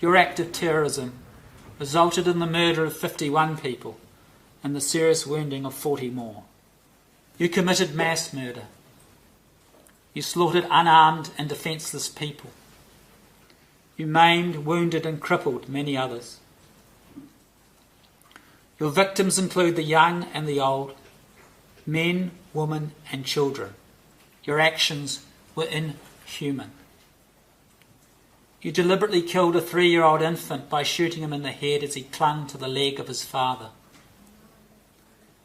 Your act of terrorism resulted in the murder of 51 people and the serious wounding of 40 more. You committed mass murder. You slaughtered unarmed and defenceless people. You maimed, wounded and crippled many others. Your victims include the young and the old, men, women and children. Your actions were inhuman. You deliberately killed a 3-year-old infant by shooting him in the head as he clung to the leg of his father.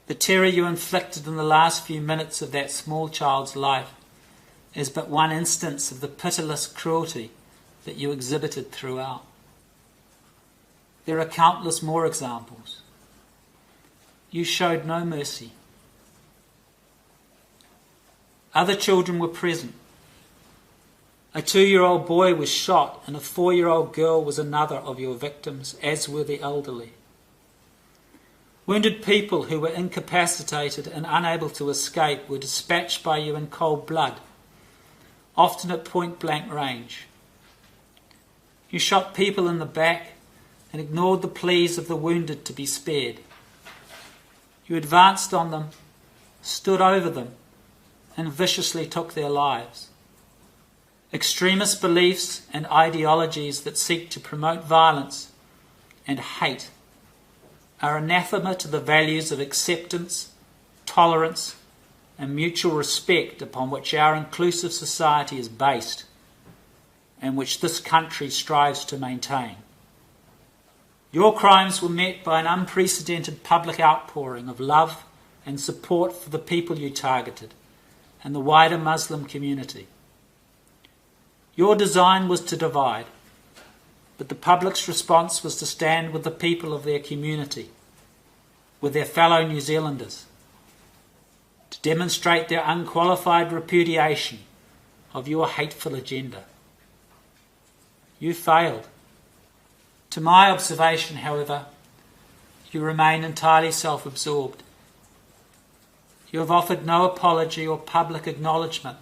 The terror you inflicted in the last few minutes of that small child's life is but one instance of the pitiless cruelty that you exhibited throughout. There are countless more examples. You showed no mercy. Other children were present. A 2-year-old boy was shot and a 4-year-old girl was another of your victims, as were the elderly. Wounded people who were incapacitated and unable to escape were dispatched by you in cold blood, often at point-blank range. You shot people in the back and ignored the pleas of the wounded to be spared. You advanced on them, stood over them, and viciously took their lives. Extremist beliefs and ideologies that seek to promote violence and hate are anathema to the values of acceptance, tolerance, and mutual respect upon which our inclusive society is based and which this country strives to maintain. Your crimes were met by an unprecedented public outpouring of love and support for the people you targeted and the wider Muslim community. Your design was to divide, but the public's response was to stand with the people of their community, with their fellow New Zealanders, to demonstrate their unqualified repudiation of your hateful agenda. You failed. To my observation, however, you remain entirely self-absorbed. You have offered no apology or public acknowledgement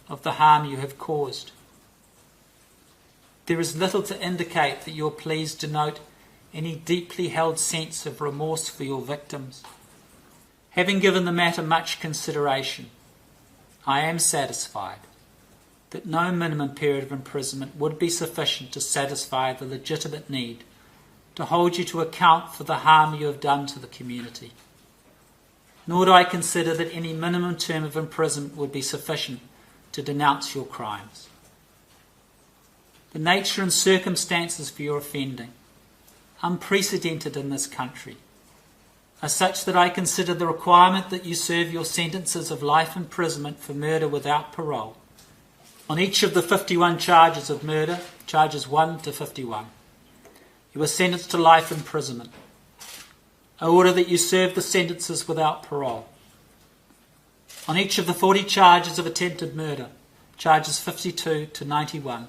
of the harm you have caused. There is little to indicate that your pleas denote any deeply held sense of remorse for your victims. Having given the matter much consideration, I am satisfied that no minimum period of imprisonment would be sufficient to satisfy the legitimate need to hold you to account for the harm you have done to the community. Nor do I consider that any minimum term of imprisonment would be sufficient to denounce your crimes. The nature and circumstances for your offending, unprecedented in this country, are such that I consider the requirement that you serve your sentences of life imprisonment for murder without parole on each of the 51 charges of murder, charges 1 to 51. You are sentenced to life imprisonment. I order that you serve the sentences without parole. On each of the 40 charges of attempted murder, charges 52 to 91,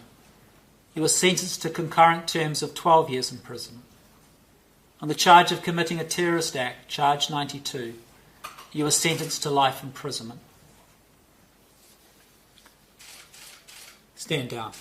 you are sentenced to concurrent terms of 12 years imprisonment. On the charge of committing a terrorist act, charge 92, you are sentenced to life imprisonment. Stand down.